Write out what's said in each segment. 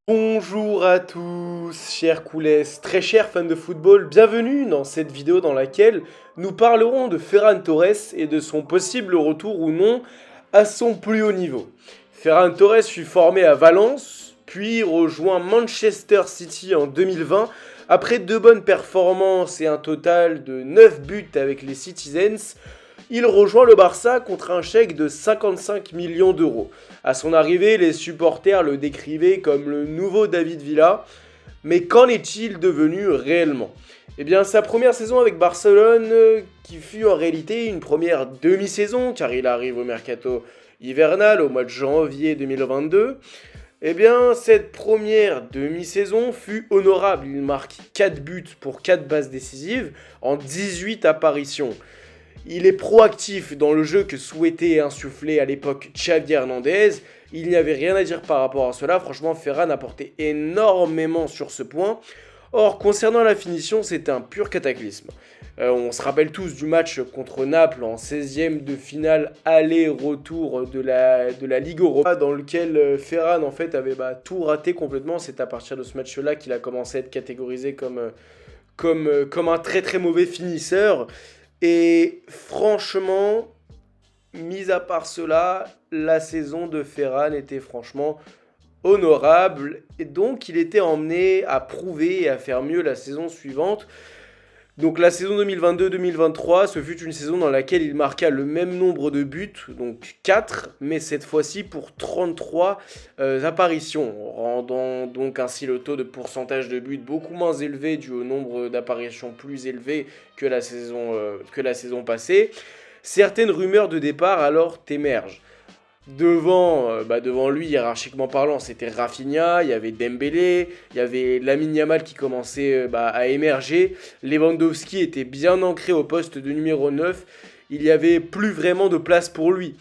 Bonjour à tous, chers coulés, très chers fans de football, bienvenue dans cette vidéo dans laquelle nous parlerons de Ferran Torres et de son possible retour ou non à son plus haut niveau. Ferran Torres fut formé à Valence, puis rejoint Manchester City en 2020 après deux bonnes performances et un total de 9 buts avec les Citizens. Il rejoint le Barça contre un chèque de 55 millions d'euros. À son arrivée, les supporters le décrivaient comme le nouveau David Villa. Mais qu'en est-il devenu réellement? Eh bien, sa première saison avec Barcelone, qui fut en réalité une première demi-saison, car il arrive au mercato hivernal au mois de janvier 2022. Eh bien, cette première demi-saison fut honorable. Il marque 4 buts pour 4 passes décisives en 18 apparitions. Il est proactif dans le jeu que souhaitait insuffler à l'époque Xavi Hernandez. Il n'y avait rien à dire par rapport à cela. Franchement, Ferran apportait énormément sur ce point. Or, concernant la finition, c'était un pur cataclysme. On se rappelle tous du match contre Naples en 16e de finale aller-retour de la Ligue Europa dans lequel Ferran en fait avait tout raté complètement. C'est à partir de ce match-là qu'il a commencé à être catégorisé comme un très très mauvais finisseur. Et franchement, mis à part cela, la saison de Ferran était franchement honorable. Et donc, il était emmené à prouver et à faire mieux la saison suivante. Donc, la saison 2022-2023, ce fut une saison dans laquelle il marqua le même nombre de buts, donc 4, mais cette fois-ci pour 33 apparitions, rendant donc ainsi le taux de pourcentage de buts beaucoup moins élevé dû au nombre d'apparitions plus élevé que la saison passée. Certaines rumeurs de départ alors émergent. Devant lui, hiérarchiquement parlant, c'était Rafinha, il y avait Dembélé, il y avait Lamine Yamal qui commençait à émerger. Lewandowski était bien ancré au poste de numéro 9. Il n'y avait plus vraiment de place pour lui.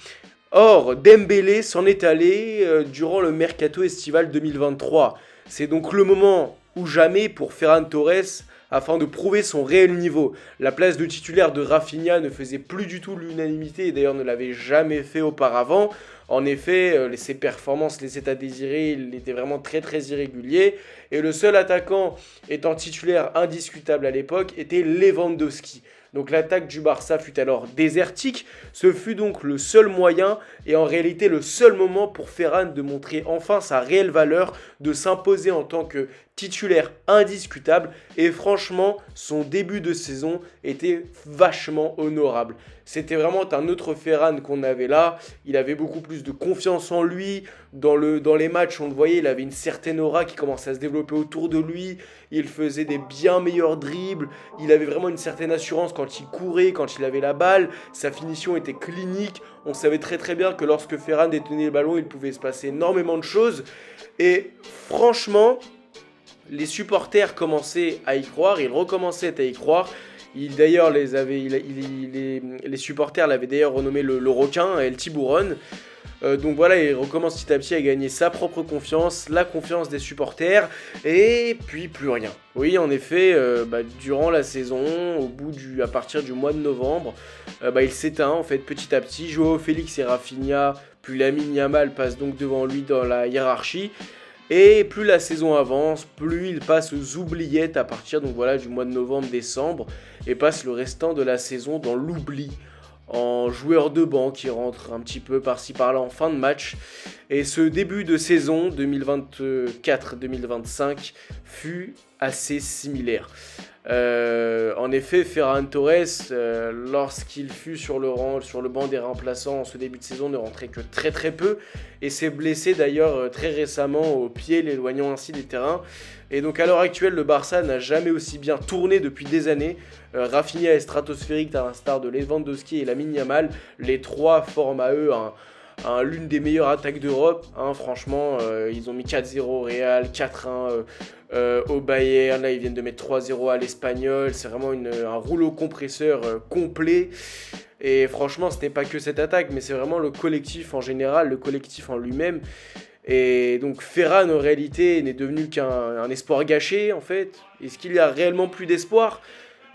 Or, Dembélé s'en est allé durant le mercato estival 2023. C'est donc le moment ou jamais pour Ferran Torres afin de prouver son réel niveau. La place de titulaire de Rafinha ne faisait plus du tout l'unanimité et d'ailleurs ne l'avait jamais fait auparavant. En effet, ses performances laissaient à désirer, il était vraiment très très irrégulier. Et le seul attaquant étant titulaire indiscutable à l'époque était Lewandowski. Donc l'attaque du Barça fut alors désertique, ce fut donc le seul moyen et en réalité le seul moment pour Ferran de montrer enfin sa réelle valeur, de s'imposer en tant que titulaire indiscutable et franchement son début de saison était vachement honorable. C'était vraiment un autre Ferran qu'on avait là, il avait beaucoup plus de confiance en lui, dans les matchs on le voyait, il avait une certaine aura qui commençait à se développer autour de lui, il faisait des bien meilleurs dribbles, il avait vraiment une certaine assurance quand il courait, quand il avait la balle, sa finition était clinique, on savait très très bien que lorsque Ferran détenait le ballon, il pouvait se passer énormément de choses. Et franchement, les supporters commençaient à y croire, ils recommençaient à y croire. D'ailleurs, les supporters l'avaient d'ailleurs renommé le requin, El Tiburon. Donc voilà, il recommence petit à petit à gagner sa propre confiance, la confiance des supporters, et puis plus rien. Oui, en effet, durant la saison, à partir du mois de novembre, il s'éteint en fait petit à petit. Joao Félix et Rafinha, puis Lamine Yamal passent donc devant lui dans la hiérarchie. Et plus la saison avance, plus il passe aux oubliettes à partir donc voilà, du mois de novembre-décembre et passe le restant de la saison dans l'oubli en joueur de banc qui rentre un petit peu par-ci par-là en fin de match. Et ce début de saison 2024-2025 fut assez similaire. En effet, Ferran Torres, lorsqu'il fut sur le banc des remplaçants en ce début de saison, ne rentrait que très très peu et s'est blessé d'ailleurs très récemment au pied, l'éloignant ainsi des terrains. Et donc à l'heure actuelle, le Barça n'a jamais aussi bien tourné depuis des années. Rafinha est stratosphérique à l'instar de Lewandowski et Lamine Yamal. Les trois forment à eux l'une des meilleures attaques d'Europe. Franchement, ils ont mis 4-0 au Real, 4-1 au Bayern. Là, ils viennent de mettre 3-0 à l'Espagnol. C'est vraiment un rouleau compresseur complet. Et franchement, ce n'est pas que cette attaque, mais c'est vraiment le collectif en général, le collectif en lui-même. Et donc Ferran, en réalité, n'est devenu qu'un espoir gâché, en fait. Est-ce qu'il y a réellement plus d'espoir?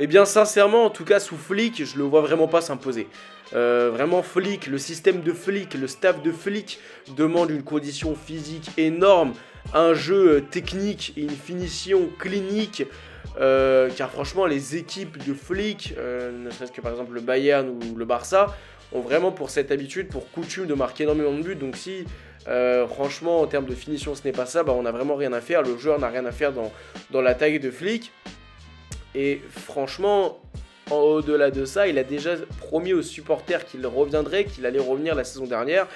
Eh bien, sincèrement, en tout cas, sous Flick, je le vois vraiment pas s'imposer. Vraiment, Flick, le système de Flick, le staff de Flick demande une condition physique énorme, un jeu technique et une finition clinique. Car franchement, les équipes de Flick, ne serait-ce que par exemple le Bayern ou le Barça, ont vraiment pour cette habitude, pour coutume de marquer énormément de buts. Donc si franchement en termes de finition ce n'est pas ça, bah, on n'a vraiment rien à faire. Le joueur n'a rien à faire dans l'attaque de Flick. Et franchement, au-delà de ça, il a déjà promis aux supporters qu'il reviendrait, qu'il allait revenir la saison dernière.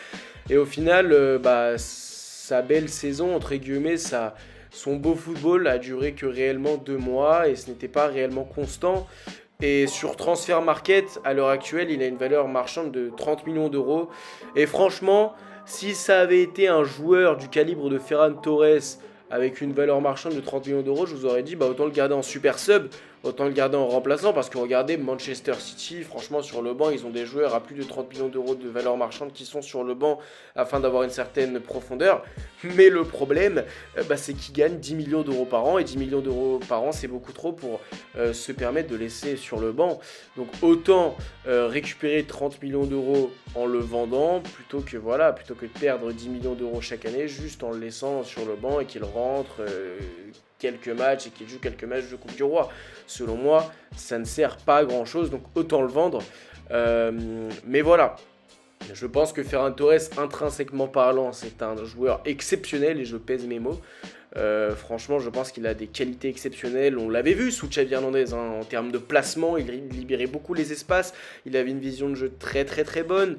Et au final, sa belle saison, entre guillemets, son beau football a duré que réellement 2 mois et ce n'était pas réellement constant. Et sur Transfer Market, à l'heure actuelle, il a une valeur marchande de 30 millions d'euros. Et franchement, si ça avait été un joueur du calibre de Ferran Torres avec une valeur marchande de 30 millions d'euros, je vous aurais dit autant le garder en super sub, autant le garder en remplaçant, parce que regardez Manchester City, franchement sur le banc, ils ont des joueurs à plus de 30 millions d'euros de valeur marchande qui sont sur le banc afin d'avoir une certaine profondeur. Mais le problème, c'est qu'ils gagnent 10 millions d'euros par an, et 10 millions d'euros par an, c'est beaucoup trop pour se permettre de laisser sur le banc. Donc autant récupérer 30 millions d'euros en le vendant, plutôt que de perdre 10 millions d'euros chaque année, juste en le laissant sur le banc et qu'il rentre quelques matchs et qu'il joue quelques matchs de Coupe du Roi. Selon moi, ça ne sert pas à grand chose, donc autant le vendre. Mais voilà, je pense que Ferran Torres, intrinsèquement parlant, c'est un joueur exceptionnel et je pèse mes mots. Franchement, je pense qu'il a des qualités exceptionnelles. On l'avait vu sous Xavi Hernandez, en termes de placement, il libérait beaucoup les espaces. Il avait une vision de jeu très très très bonne.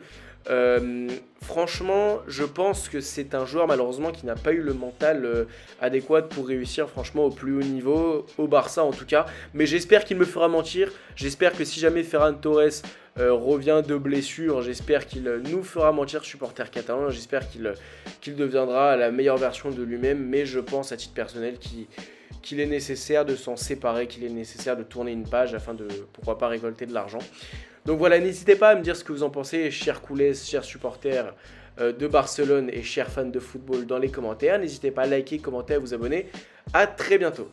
Franchement, je pense que c'est un joueur malheureusement qui n'a pas eu le mental adéquat pour réussir franchement au plus haut niveau, au Barça en tout cas. Mais j'espère qu'il me fera mentir. J'espère que si jamais Ferran Torres revient de blessure, j'espère qu'il nous fera mentir, supporter catalan. J'espère qu'il deviendra la meilleure version de lui-même. Mais je pense à titre personnel qu'il est nécessaire de s'en séparer, qu'il est nécessaire de tourner une page afin de, pourquoi pas, récolter de l'argent. Donc voilà, n'hésitez pas à me dire ce que vous en pensez, chers coulés, chers supporters de Barcelone et chers fans de football dans les commentaires. N'hésitez pas à liker, commenter, à vous abonner. À très bientôt.